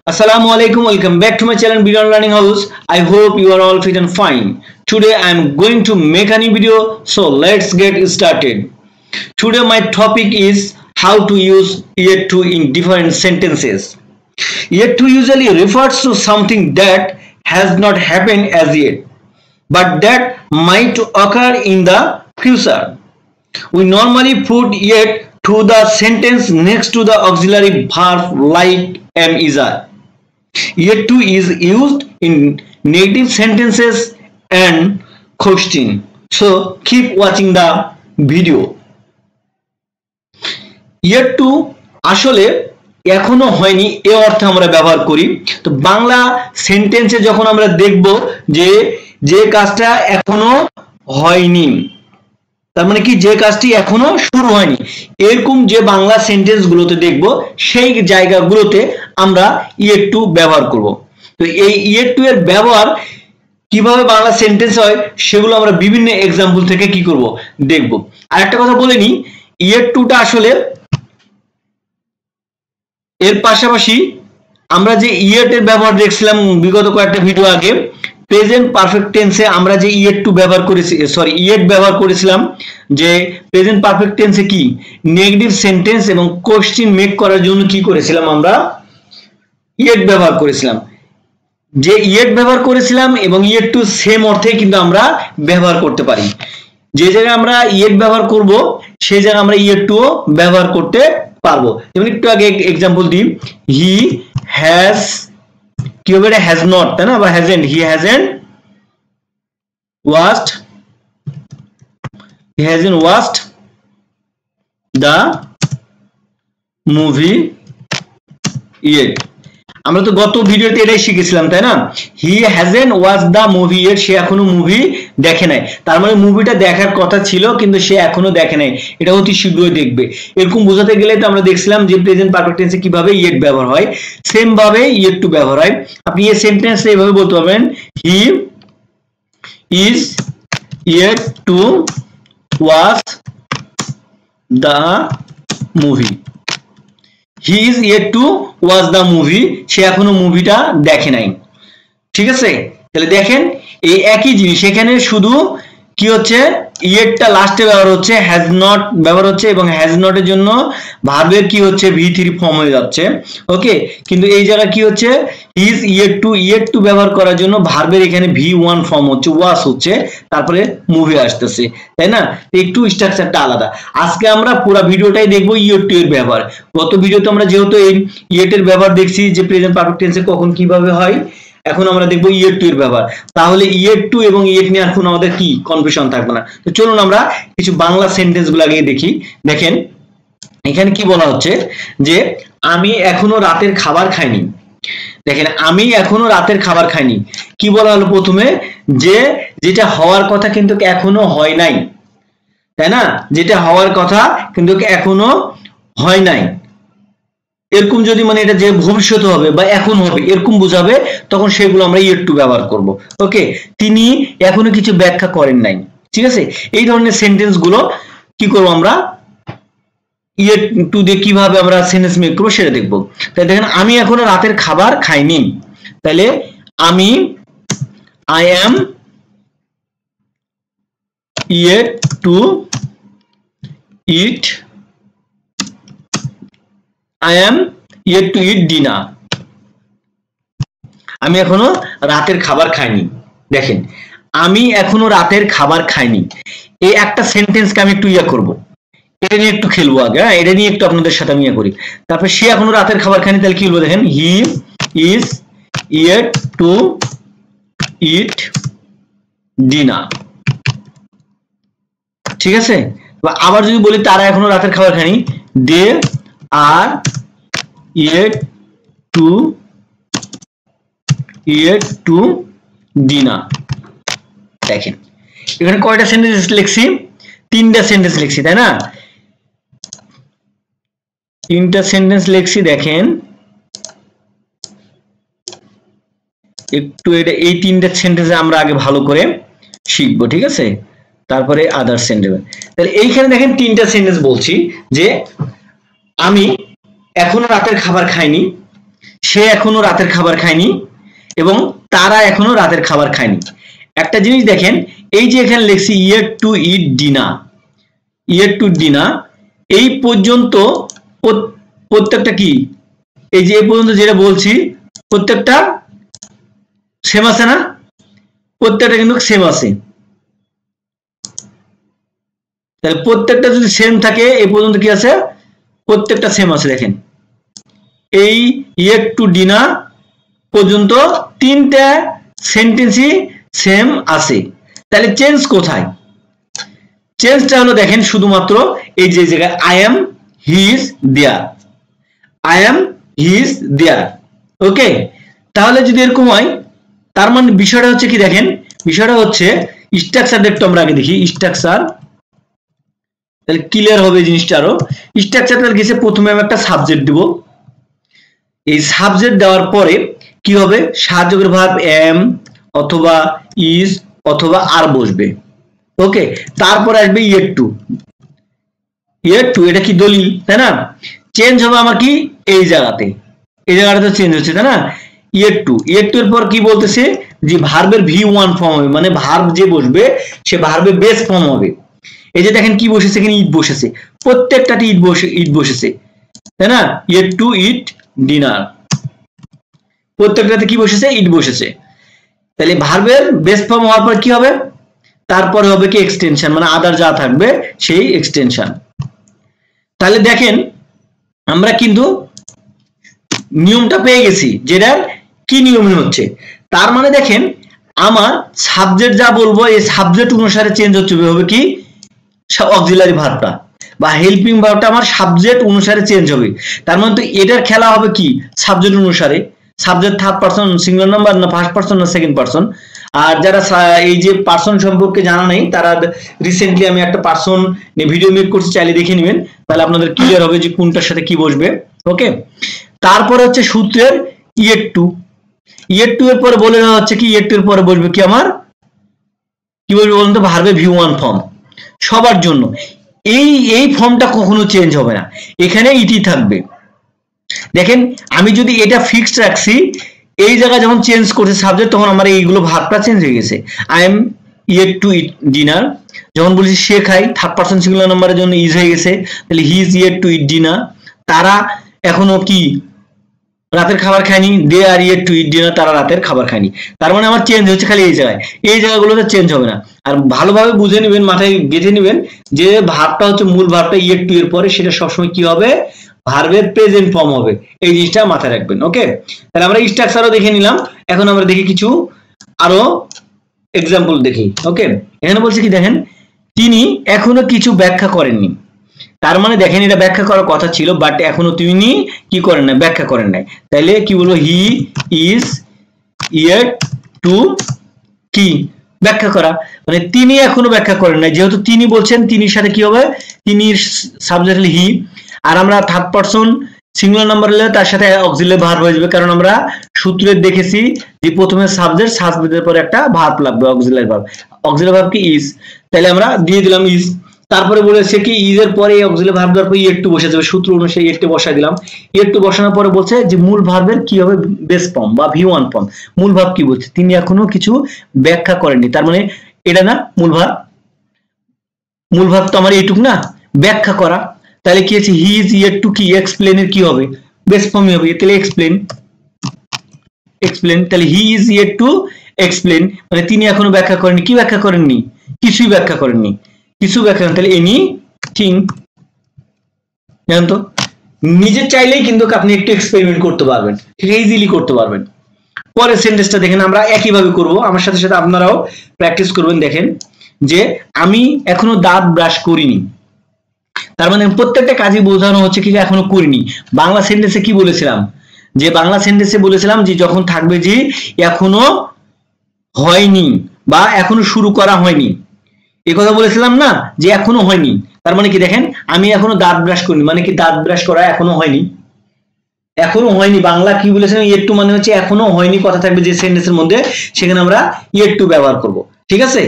Assalamu alaikum, welcome back to my channel Bengali Learning House. I hope you are all fit and fine. Today I am going to make a new video, so let's get started. Today my topic is how to use yet to in different sentences. Yet to usually refers to something that has not happened as yet, but that might occur in the future. We normally put yet to the sentence next to the auxiliary verb like am, is, are. Yet to is used in negative sentences and question. So keep watching the video. Yet to আসলে এখনো হয়নি এই অর্থে আমরা ব্যবহার করি। তো বাংলা সেন্টেন্সে যখন আমরা দেখব যে কাজটা এখনো হয়নি, তার মানে কি যে কাজটি এখনো শুরু হয়নি, এরকম যে বাংলা সেন্টেন্স গুলোতে দেখব সেই জায়গাগুলোতে আমরা ইয়েট টু ব্যবহার করব। তো এই ইয়েট টু এর ব্যবহার কিভাবে বাংলা সেন্টেন্স হয় সেগুলো আমরা বিভিন্ন এক্সাম্পল থেকে কি করব দেখব। আর একটা কথা বলে নি, ইয়েট টুটা আসলে এর পাশাপাশি আমরা যে ইয়েট এর ব্যবহার দেখছিলাম বিগত কয়েকটা ভিডিও আগে, প্রেজেন্ট পারফেক্ট টেন্সে আমরা যে ইয়েট টু ব্যবহার করেছি, ইয়েট ব্যবহার করেছিলাম, যে প্রেজেন্ট পারফেক্ট টেন্সে কি নেগেটিভ সেন্টেন্স এবং কোশ্চেন মেক করার জন্য কি করেছিলাম আমরা ইয়েট ব্যবহার করেছিলাম। যে ইয়েট ব্যবহার করেছিলাম এবং ইয়েট টু সেম অর্থে কিন্তু আমরা ব্যবহার করতে পারি। যে জায়গায় আমরা ইয়েট ব্যবহার করব সেই জায়গায় আমরা ইয়েট টু ব্যবহার করতে পারবো। যেমন একটু আগে এক্সাম্পল দিই, হি হ্যাজ, কি হবে এটা, হ্যাজ নট, তাই না, বা hasn't, he hasn't watched the movie yet. আমরা তো গত ভিডিওতে এটাই শিখেছিলাম, তাই না, he hasn't watched the movie yet, সে এখনো মুভি দেখে নাই। তার মানে মুভিটা দেখার কথা ছিল কিন্তু সে এখনো দেখে নাই, এটা অতি শীঘ্রই দেখবে। এরকম বোঝাতে গেলে তো আমরা দেখছিলাম যে প্রেজেন্ট পারফেক্ট টেন্সে কিভাবে ইয়েট ব্যবহার হয়, সেম ভাবে ইয়েট টু ব্যবহার হয়। আপনি এই সেন্টেন্সে এইভাবে বলতে পারবেন, he is yet to watch the movie. He is yet to watch the movie, সে এখনো মুভিটা দেখে নাই। ঠিক আছে, তাহলে দেখেন এই একই জিনিস এখানে শুধু কি হচ্ছে, ইয়েটটা লাস্টে ব্যবহার হচ্ছে, হ্যাজ নট ব্যবহার হচ্ছে এবং হ্যাজ নট এর জন্য ভার্বের কি হচ্ছে V3 ফর্ম হয়ে যাচ্ছে। ওকে, কিন্তু এই জায়গা কি হচ্ছে, ইজ ইয়েট টু ব্যবহার করার জন্য ভার্বের এখানে V1 ফর্ম হচ্ছে, ওয়াস হচ্ছে, তারপরে মুভি আসতেছে, তাই না, একটু স্ট্রাকচারটা আলাদা। আজকে আমরা পুরো ভিডিওটাই দেখবো ইয়েট টু এর ব্যবহার। গত ভিডিওতে আমরা যেহেতু এই ইয়েট এর ব্যবহার দেখছি যে প্রেজেন্ট পারফেক্ট টেন্সে কখন কিভাবে হয়, এখন আমরা দেখবো ইয়েট টু এর ব্যবহার। তাহলে ইয়েট টু এবং ইয়েট নিয়ে এখন আমাদের কি কনফিউশন থাকবে না। তো চলুন আমরা কিছু বাংলা সেন্টেন্স গুলো আগে দেখি। দেখেন এখানে কি বলা হচ্ছে, যে আমি এখনো রাতের খাবার খাইনি। দেখেন আমি এখনো রাতের খাবার খাইনি, কি বলা হলো প্রথমে, যে যেটা হওয়ার কথা কিন্তু এখনো হয় নাই, তাই না, যেটা হওয়ার কথা কিন্তু এখনো হয় নাই। এরকম যদি মানে এটা যে ভবিষ্যতে হবে বা এখন হবে এরকম বোঝাবে, তখন সেগুলো আমরা ইয়েট টু ব্যবহার করব। ওকে, তিনি এখনো কিছু ব্যাখ্যা করেন নাই। ঠিক আছে, এই ধরনের সেন্টেন্স গুলো কি করব আমরা ইয়েট টু দিয়ে কিভাবে আমরা সেন্টেন্স মেক করব সেটা দেখব। তাই দেখেন আমি এখনো রাতের খাবার খাইনি, তাহলে I am yet to it, I am yet to eat dinner. আমি এখনো রাতের খাবার খাইনি। দেখেন আমি এখনো রাতের খাবার খাইনি, এই একটা সেন্টেন্সকে আমি একটু করব, এটা নিয়ে একটু খেলবো আগে, হ্যাঁ, এটা নিয়ে একটু আপনাদের সাথে আমি করি। তারপর সে এখনো রাতের খাবার খায়নি, তাহলে কি বলবো, দেখেন he is yet to eat dinner। ঠিক আছে, আবার যদি বলি তারা এখনো রাতের খাবার খায়নি, they R yet to dinner। দেখেন এখানে কয়টা সেন্টেন্স লিখছি, তিনটা সেন্টেন্স লিখছি, তাই না, তিনটা সেন্টেন্স লিখছি। দেখেন একটু এটা এই তিনটা সেন্টেন্স আমরা আগে ভালো করে শিখবো, ঠিক আছে, তারপরে আদার সেন্টেন্স। তাহলে এইখানে দেখেন তিনটা সেন্টেন্স বলছি, যে আমি এখনো রাতের খাবার খাইনি, সে এখনো রাতের খাবার খায়নি এবং তারা এখনো রাতের খাবার খায়নি। একটা জিনিস দেখেন, এই যে এখানে লিখছি yet to eat dinner, yet two dinner, এই পর্যন্ত প্রত্যেকটা কি, এই যে এই পর্যন্ত যেটা বলছি প্রত্যেকটা সেম আছে না? প্রত্যেকটা কিন্তু সেম আছে। তাহলে প্রত্যেকটা যদি সেম থাকে, এই পর্যন্ত কি আছে? প্রত্যেকটা সেম আছে। দেখেন এই ইয়েট টু ডিনার পর্যন্ত তিনটা সেন্টেন্সই সেম আছে। তাহলে চেঞ্জ কোথায়? চেঞ্জটা হলো দেখেন শুধুমাত্র এই যে জায়গায় I am he is there, I am he is there. Okay, তাহলে যদি এরকম হয় তার মানে বিষয়টা হচ্ছে কি দেখেন, বিষয়টা হচ্ছে স্ট্রাকচার দেখতে আমরা আগে দেখি স্ট্রাকচার, তাহলে ক্লিয়ার হবে জিনিসটা আরো। স্ট্রাকচার তাহলে গেছে প্রথমে আমি একটা সাবজেক্ট দিব, এই সাবজেক্ট দেওয়ার পরে কি হবে, সাহায্যকের ভার্ব এম অথবা ইজ অথবা আর বসবে। ওকে, তারপরে আসবে ইয়েট টু, ইয়েট টু এটা কি দলিল, তাই না? চেঞ্জ হবে আমার কি এই জায়গাতে, এই জায়গাটাতে চেঞ্জ হচ্ছে, তাই না? ইয়েট টু, ইয়েট টু এর পর কি বলতেছে যে ভার্বের V1 ফর্ম হবে, মানে ভার্ব যে বসবে সে ভার্বের বেস ফর্ম হবে। এই যে দেখেন কি বসেছে, এখানে ইট বসেছে, প্রত্যেকটাতে ইট বসেছে, তাই না? ইয়েট টু ইট ডিনার, প্রত্যেকটাতে কি বসেছে? ইট বসেছে। তাহলে ভার্বের বেস ফর্ম হওয়ার পর কি হবে, তারপরে হবে কি এক্সটেনশন, মানে আদার যা থাকবে সেই এক্সটেনশন। তাহলে দেখেন আমরা কিন্তু নিয়মটা পেয়ে গেছি, যেটার কি নিয়মে হচ্ছে। তার মানে দেখেন আমার সাবজেক্ট যা বলবো এই সাবজেক্ট অনুসারে চেঞ্জ হচ্ছে, হবে কি অক্সিলারি ভার্বটা বা হেল্পিং ভার্বটা আমার সাবজেক্ট অনুসারে চেঞ্জ হবে। তার মানে তো এটার খেলা হবে কি সাবজেক্ট অনুসারে, subject third person singular number না ফার্স্ট পারসন না সেকেন্ড পারসন। আর যারা এই যে পারসন সম্পর্কে জানা নেই তারা রিসেন্টলি আমি একটা পারসন নিয়ে ভিডিও মেক করছি, চাইলে দেখে নেবেন, তাহলে আপনাদের ক্লিয়ার হবে যে কোনটার সাথে কি বসবে। ওকে, তারপরে হচ্ছে সূত্রের ইয়েট টু, ইয়েট টু এর পরে বলে দেওয়া হচ্ছে কি ইয়েট টু এর পরে বসবে কি আমার কি বলবে বলুন তো, ভার্বে V1 ফর্ম সবার জন্য। এই ফর্মটা কখনো চেঞ্জ হবে না, এখানে ইটি থাকবে। দেখেন আমি যদি এটা ফিক্সড রাখছি, এই জায়গায় যখন চেঞ্জ করছে সাবজেক্ট তখন আমার এইগুলো ভার্বটা চেঞ্জ হয়ে গেছে। I am yet to eat dinner, যখন বলছি সে খায় থার্ড পারসন সিঙ্গুলার নাম্বারের জন্য ইজ হয়ে গেছে, তাহলে he is yet to eat dinner. তারা এখনো কি রাতের খাবার খায়নি, they are yet to eat dinner, তারা রাতের খাবার খায়নি। তার মানে আমার চেঞ্জ হচ্ছে খালি এই জায়গায়, এই জায়গাগুলোতে চেঞ্জ হবে না। আর ভালোভাবে বুঝে নেবেন, মাথায় গেঁথে নেবেন যে ভার্বটা হচ্ছে মূল ভার্বটা ইয়েট টু এর পরে সেটা সবসময় কি হবে, ভার্বের প্রেজেন্ট ফর্ম হবে। এই জিনিসটা মাথায় রাখবেন। ওকে, তাহলে আমরা স্ট্রাকচারও দেখে নিলাম, এখন আমরা দেখি কিছু আরো এক্সাম্পল দেখি। ওকে, এখানে বলছে কি দেখেন, তিনি এখনো কিছু ব্যাখ্যা করেননি। তার মানে দেখেন এটা ব্যাখ্যা করার কথা ছিল, বাট এখনো তিনি কি করেন না, ব্যাখ্যা করেন নাই। তাইলে কি বলবো, হি ইজ ইয়েট টু কি ব্যাখ্যা করা, মানে তিনি এখনো ব্যাখ্যা করেন নাই। যেহেতু তিনি বলছেন, তিনির সাথে কি হবে, তিনি সাবজেক্ট হি, আর আমরা থার্ড পারসন সিঙ্গুলার নাম্বার হলে তার সাথে অক্সিলারি ভার্ব হয়ে যাবে, কারণ আমরা সূত্রে দেখেছি যে প্রথমে সাবজেক্ট, সাবজেক্টের পরে একটা ভার্ব লাগবে অক্সিলারি ভার্ব, অক্সিলারি ভার্ব কি ইজ, তাহলে আমরা দিয়ে দিলাম ইজ। তারপরে বলেছে কি ইজ এর পরে অক্সিলারি ভার্ব দেওয়ার পরে ইয়েট টু বসে যাবে, সূত্র অনুসারে ইয়েট টু বসাই দিলাম। ইয়েট টু বসানোর পরে বলছে যে মূল ভার্বের কি হবে, বেস ফর্ম বা V1 ফর্ম। মূল ভার্ব কি বলছে, তিনি এখনো কিছু ব্যাখ্যা করেননি, তার মানে এটা না মূল ভার্ব, মূল ভার্ব তো আমার এইটুক না, ব্যাখ্যা করা। তাহলে কি আছে, হি ইজ ইয়েট টু কি এক্সপ্লেন এর কি হবে, বেস ফর্ম হবে, তাহলে এক্সপ্লেন, এক্সপ্লেন। তাহলে he is yet to explain, মানে তিনি এখনো ব্যাখ্যা করেননি, কি ব্যাখ্যা করেননি, কিছুই ব্যাখ্যা করেননি, কিছু ব্যাখ্যা। তাহলে এনিথিং, জানেন তো নিজে চাইলেই কিন্তু আপনি একটু এক্সপেরিমেন্ট করতে পারবেন, ঠিক ইজিলি করতে পারবেন। পরের সেন্টেন্সটা দেখেন, আমরা একইভাবে করব, আমার সাথে সাথে আপনারাও প্র্যাকটিস করবেন। দেখেন যে আমি এখনো দাঁত ব্রাশ করিনি, তার মানে প্রত্যেকটা কাজই বোঝানো হচ্ছে কি এখনো করিনি। বাংলা সেন্টেন্সে কি বলেছিলাম, যে বাংলা সেন্টেন্সে বলেছিলাম যে যখন থাকবে যে এখনো হয়নি বা এখনো শুরু করা হয়নি, এই কথা বলেছিলাম না, যে এখনো হয়নি। তার মানে কি দেখেন, আমি এখনো দাঁত ব্রাশ করিনি, মানে কি দাঁত ব্রাশ করা এখনো হয়নি, এখনো হয়নি। বাংলা কি বলেছিলাম, ইয়েট টু মানে হচ্ছে এখনো হয়নি, কথা থাকবে যে সেন্টেন্সের মধ্যে, সেখানে আমরা ইয়েট টু ব্যবহার করব, ঠিক আছে,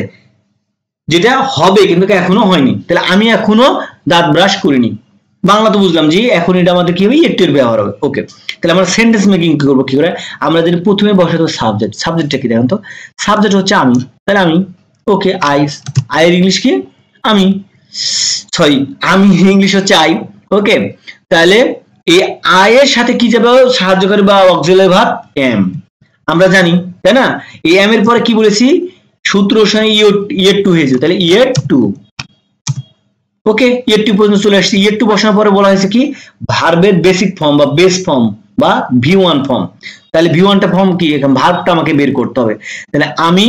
যেটা হবে কিন্তু এখনো হয়নি। তাহলে আমি এখনো দাঁত ব্রাশ করিনি, বাংলা তো বুঝলাম জি, এখন এটা আমাদের কি হবে, ইয়েট টু এর ব্যবহার হবে। ওকে, তাহলে আমরা সেন্টেন্স মেকিং কি করবো, কি করে আমরা যদি প্রথমে বসাবো সাবজেক্ট, সাবজেক্টটা কি দেখেন তো, সাবজেক্ট হচ্ছে আমি, তাহলে আমি, ওকে আই, আই এর ইংলিশ কি আমি, সরি আমি ইংলিশ হচ্ছে আই। ওকে, তাহলে এই আই এর সাথে কি যাবে সাহায্যকারী বা অক্সিলারি ভার্ব এম, আমরা জানি তাই না। এই এম এর পরে কি বলেছি, সূত্র অনুসারে ইয়েট টু হয়েছে, তাহলে ইয়েট টু। ওকে, ইয়েট টু পর্যন্ত চলে আসছে। ইয়েট টু বসানোর পরে বলা হয়েছে কি ভার্বের বেসিক ফর্ম বা বেস ফর্ম বা ভি1 ফর্ম। তাহলে ভি1টা ফর্ম কি, এখন ভার্বটা আমাকে বের করতে হবে। তাহলে আমি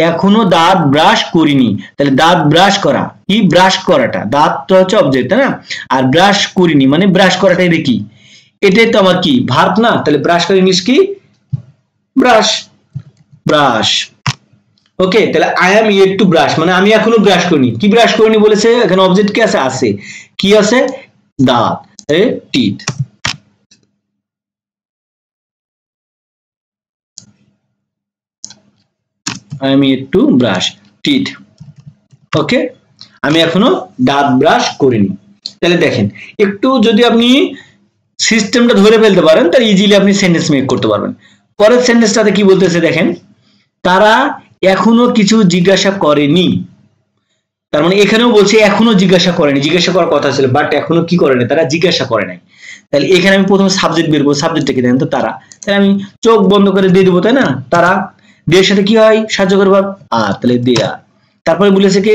এখনো দাঁত ব্রাশ করিনি, তাহলে দাঁত ব্রাশ করা কি, ব্রাশ করাটা, দাঁতটা হচ্ছে অবজেক্ট তাই না, আর ব্রাশ করিনি মানে ব্রাশ করাটা এটা কি, এটাই তো আমার কি ভার্ব না। তাহলে ব্রাশ করা ইংলিশ কি, ব্রাশ, ব্রাশ। ওকে, তাহলে I am yet to brush মানে আমি এখনো ব্রাশ করিনি, কি ব্রাশ করিনি বলেছে, এখানে অবজেক্ট কি আছে, আছে কি আছে, দাঁত, teeth. I am yet to brush teeth. Okay, আমি এখনো দাঁত ব্রাশ করিনি। তাহলে দেখেন একটু যদি আপনি সিস্টেমটা ধরে ফেলতে পারেন তাহলে ইজিলি আপনি সেন্টেন্স মেক করতে পারবেন। পরের সেন্টেন্সটাতে কি বলতেছে দেখেন, তারা এখনো কিছু জিজ্ঞাসা করেনি, তার মানে এখানেও বলছে এখনো জিজ্ঞাসা করেনি, জিজ্ঞাসা করার কথা ছিল বাট এখনো কি করেনি, তারা জিজ্ঞাসা করে নাই। তাহলে এখানে আমি প্রথমে সাবজেক্ট বের করবো, সাবজেক্টটা কি দেখেন তো তারা, তাহলে আমি চোখ বন্ধ করে দিয়ে দেবো তাই না, তারা, দেয়ের সাথে কি হয় সাহায্যকারী ভার্ব আর, তাহলে দেয়া। তারপরে বলেছে কি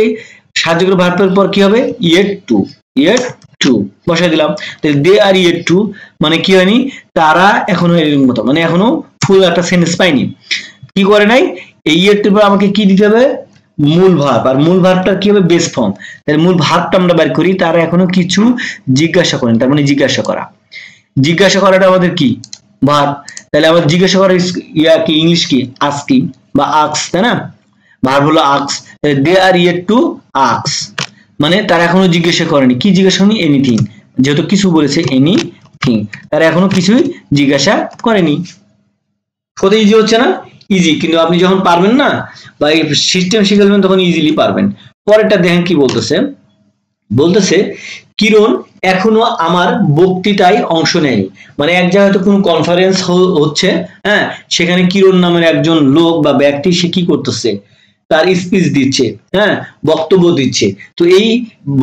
সাহায্যকারী ভার্বের পর কি হবে, ইয়েট টু, ইয়েট টু বসাই দিলাম। তাহলে দে আর ইয়েট টু মানে কি হয়নি, তারা এখনো এর মতো মানে এখনো ফুল একটা সেন্টেন্স পাইনি, কি করে নাই, এই ইয়েট টু পর আমাকে কি দিতে হবে, মূল ভার্ব, আর মূল ভার্বটা কি হবে, বেস ফর্ম। তাহলে মূল ভার্বটা আমরা বের করি, তারা এখনো কিছু জিজ্ঞাসা করেন, তার মানে জিজ্ঞাসা করা, জিজ্ঞাসা করাটা আমাদের কি ভার্ব। তাহলে আমাদের জিজ্ঞাসা করার ইয়া কি ইংলিশ কি, আস্কিং বা আস্ক তাই না, ভার্ব হলো ask. They are yet to ask মানে তারা এখনো জিজ্ঞাসা করেনি, কি জিজ্ঞাসা করেনি, এনিথিং, যেহেতু কিছু বলেছে এনিথিং, তারা এখনো কিছুই জিজ্ঞাসা করেনি। কত ইজি হচ্ছে না, ইজি, কিন্তু আপনি যখন পারবেন না বা এই সিস্টেম শিখে যাবেন তখন ইজিলি পারবেন। পরেরটা দেখেন কি বলতেছে, বলতেছে কিরণ এখনো আমার বক্তৃতায় অংশ নেয়নি, মানে এক জায়গায় তো কোনো কনফারেন্স হচ্ছে, হ্যাঁ সেখানে কিরণ নামের একজন লোক বা ব্যক্তি সে কি করতেছে, তার স্পিচ দিচ্ছে, হ্যাঁ বক্তব্য দিচ্ছে। তো এই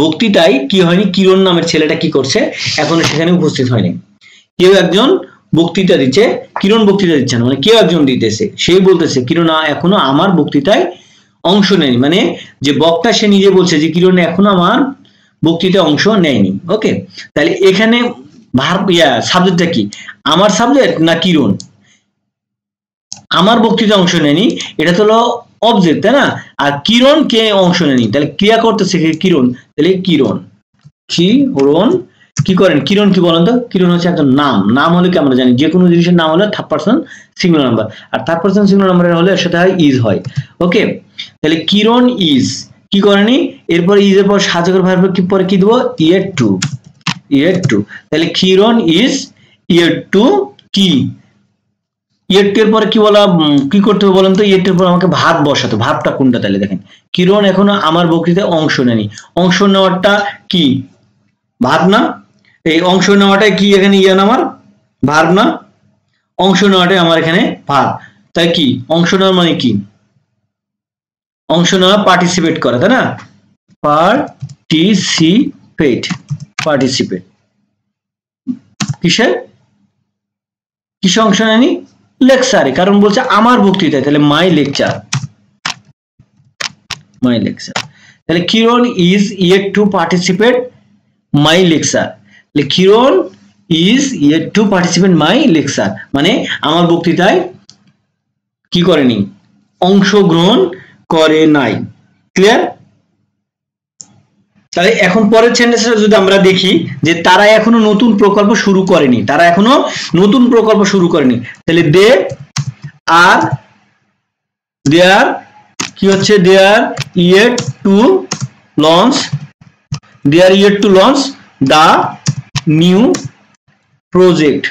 বক্তৃতায় কি হয়নি, কিরণ নামের ছেলেটা কি করছে, এখনো সেখানে উপস্থিত হয়নি। কেউ একজন বক্তৃতা দিচ্ছে, কিরণ বক্তৃতা দিচ্ছে না মানে কেউ একজন দিতেছে, সেই বলতেছে কিরণ এখনো আমার বক্তৃতায় অংশ নেয়নি, মানে যে বক্তা সে নিজে বলছে যে কিরণ এখনো আমার বক্তৃতায় অংশ নেয়নি। ওকে, তাহলে এখানে ভার্ব সাবজেক্টটা কি, আমার সাবজেক্ট না কিরণ, আমার বক্তৃতায় অংশ নেয়নি এটা তো হলো অবজেক্ট তাই না, আর কিরণ কে অংশ নেয়নি, তাহলে ক্রিয়া করতেছে কিরণ, তাহলে কিরণ, কিরণ কি করেন, কিরণ কি বলেন তো, কিরণ হচ্ছে একটা নাম, নাম হলে কি আমরা জানি যে কোনো জিনিসের নাম হলে থার্ড পারসন সিঙ্গুলার নাম্বার, আর থার্ড পারসন সিঙ্গুলার নাম্বার হলে এর সাথে হয় ইজ হয়। ওকে, তাহলে কিরণ ইজ কি করেনি, এরপর ইজ এর পর সাহায্যকারী ভার্বের কি পরে কি দেব, ইয়েট টু, ইয়েট টু, তাহলে কিরণ ইজ ইয়েট টু কি, ইয়েট টু এর পরে কি বলা, কি করতে হবে বলেন তো, ইয়েট টু এর পর আমাকে ভার্ব বসাতে, ভার্বটা কোনটা, তাহলে দেখেন কিরণ এখনো আমার বক্তৃতায় অংশ নেয়নি, অংশ নেওয়াটা কি ভার্ব না, এই অংশ নেওয়াটাই কি এখানে ইয়ান আমার ভার্ব না, অংশ নেওয়াটাই আমার এখানে ভার্ব। তাই কি অংশ নেওয়া মানে কি, অংশ নেওয়া পার্টিসিপেট করা তাই না, পার্টিসিপেট, পার্টিসিপেট কিসে, কিসে অংশ নেয়নি, লেকচারে, কারণ বলছে আমার বক্তৃতায়, তাহলে মাই লেকচার, মাই লেকচার। তাহলে Kiran is yet to participate my lecture, Kiran is yet to participate my lecture মানে আমার বক্তৃতায় কি করেনি, অংশগ্রহণ করে নাই। ক্লিয়ার? তাহলে এখন পরের সেন্টেন্সটা যদি আমরা দেখি যে তারা এখনো নতুন প্রকল্প শুরু করেনি, তারা এখনো নতুন প্রকল্প শুরু করেনি, তাহলে দে আর দেয়ার কি হচ্ছে, they're yet to launch, they're yet to launch the new project,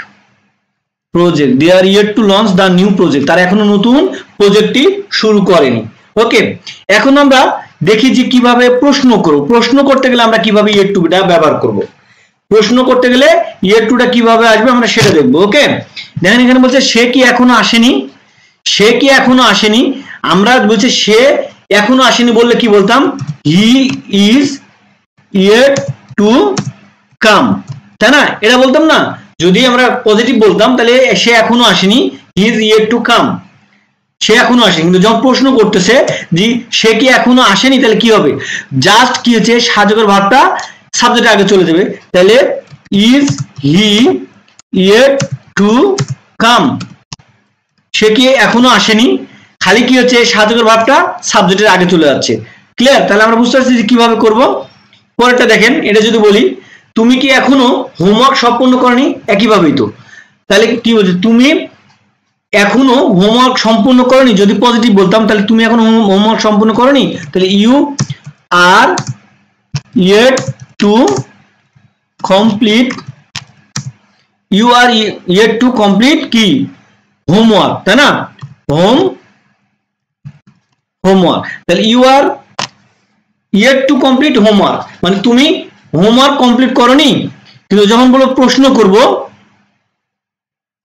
project they are yet to launch the new project, তারা এখনো নতুন প্রজেক্টটি শুরু করেনি। ওকে, এখন আমরা দেখি যে কিভাবে প্রশ্ন করব, প্রশ্ন করতে গেলে আমরা কিভাবে yet to টা ব্যবহার করব। প্রশ্ন করতে গেলে ইয়ার টুটা কিভাবে আসবে আমরা সেটা দেখবো। ওকে, দেখেন এখানে বলছে সে কি এখনো আসেনি, সে কি এখনো আসেনি, আমরা বলছি সে এখনো আসেনি বললে কি বলতাম, he is yet to come, তাই না, এটা বলতাম না। যদি আমরা পজিটিভ বলতাম তাহলে সে এখনো আসেনি, he is yet to come, সে এখনো আসেনি। কিন্তু যখন প্রশ্ন করতেছে যে সে কি এখনো আসেনি, তাহলে কি হবে, জাস্ট কি হচ্ছে সাহায্যকারী ভার্বটা সাবজেক্টের আগে চলে যাবে, তাহলে is he yet to come, সে কি এখনো আসেনি, খালি কি হচ্ছে সাহায্যকারী ভার্বটা সাবজেক্টের আগে চলে যাচ্ছে। ক্লিয়ার? তাহলে আমরা বুঝতে পারছি যে কিভাবে করব। পরেরটা দেখেন, এটা যদি বলি তুমি কি এখনো হোমওয়ার্ক সম্পূর্ণ করনি, একইভাবেই তো, তাহলে কি বলছে তুমি এখনো হোমওয়ার্ক সম্পূর্ণ করনি, যদি পজিটিভ বলতাম তাহলে তুমি এখনো হোমওয়ার্ক সম্পূর্ণ করনি, তাহলে you are yet to complete, you are yet to complete কি হোমওয়ার্ক, তাই না, হোমওয়ার্ক, তাহলে you are yet to complete homework, মানে তুমি হোমওয়ার্ক কমপ্লিট করনি। কিন্তু যখন বলো প্রশ্ন করব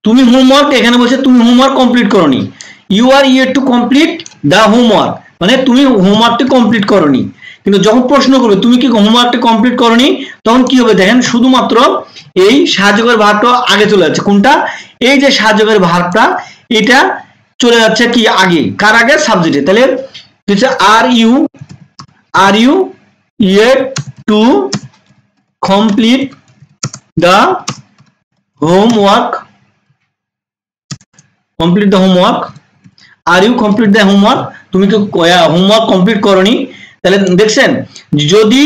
তুমি হোমওয়ার্ক, এখানে বলছে তুমি হোমওয়ার্ক কমপ্লিট করনি, you are yet to complete the homework, মানে তুমি হোমওয়ার্কটি কমপ্লিট করনি। কিন্তু যখন প্রশ্ন করবে তুমি কি হোমওয়ার্কটি কমপ্লিট করনি, তখন কি হবে দেখেন, শুধুমাত্র এই সাহায্যকারী ভার্বটা আগে চলে যাচ্ছে। কোনটা? এই যে সাহায্যকারী ভার্বটা, এটা চলে যাচ্ছে কি আগে, কার আগে, সাবজেক্টে। তাহলে হচ্ছে are you yet to complete the homework, complete the homework, are you complete the homework, তুমি কি হোমওয়ার্ক কমপ্লিট করনি। তাহলে দেখছেন, যদি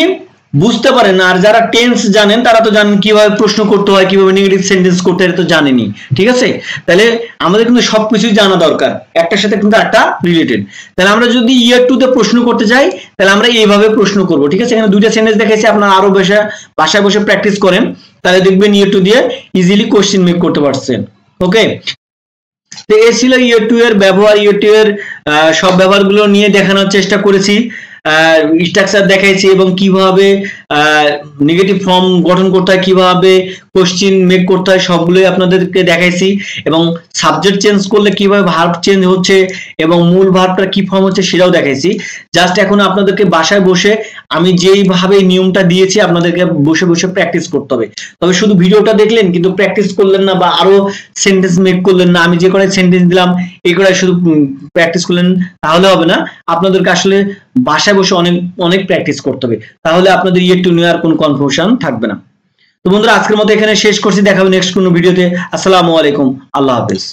বুঝতে পারেন, আর যারা টেন্স জানেন তারা তো জানেন কিভাবে প্রশ্ন করতে হয়, কিভাবে নেগেটিভ সেন্টেন্স করতে হয়, তো জানেনি, ঠিক আছে। তাহলে আমাদের কিন্তু সবকিছুই জানা দরকার, একটার সাথে কিন্তু একটা রিলেটেড। তাহলে আমরা যদি ইয়ার টু তে প্রশ্ন করতে যাই তাহলে আমরা এইভাবে প্রশ্ন করব, ঠিক আছে। এখানে দুইটা সেন্টেন্স দেখাইছি, আপনারা আরো বাসায় বসে প্র্যাকটিস করেন, তাহলে দেখবেন ইয়ার টু দিয়ে ইজিলি কোশ্চেন মেক করতে পারছেন। ওকে, তো এই ছিল ইয়ার টু এর ব্যবহার, ইয়ার টু এর সব ব্যবহারগুলো নিয়ে দেখানোর চেষ্টা করেছি, স্ট্রাকচার দেখাইছি এবং কিভাবে নেগেটিভ ফর্ম গঠন করতে হয়, কিভাবে কোশ্চেন মেক করতে হয়, সবগুলোই আপনাদেরকে দেখাইছি। এবং সাবজেক্ট চেঞ্জ করলে কিভাবে ভার্ব চেঞ্জ হচ্ছে এবং মূল ভার্বটা কি ফর্ম হচ্ছে সেটাও দেখাইছি। জাস্ট এখন আপনাদেরকে বাসায় বসে আমি যেইভাবে নিয়মটা দিয়েছি আপনাদেরকে বসে বসে প্র্যাকটিস করতে হবে। তবে শুধু ভিডিওটা দেখলেন কিন্তু প্র্যাকটিস করলেন না, বা আরো সেন্টেন্স মেক করলেন না, আমি যে কটাই সেন্টেন্স দিলাম এই কটাই শুধু প্র্যাকটিস করলেন, তাহলে হবে না। আপনাদেরকে আসলে বাসায় বসে অনেক অনেক প্র্যাকটিস করতে হবে, তাহলে আপনাদের ইয়ার টু নিয়ে আর কোনো কনফিউশন থাকবে না। তো বন্ধুরা, আজকের মতো এখানে শেষ করছি, দেখা হবে নেক্সট কোনো ভিডিওতে। আসসালামু আলাইকুম, আল্লাহ হাফেজ।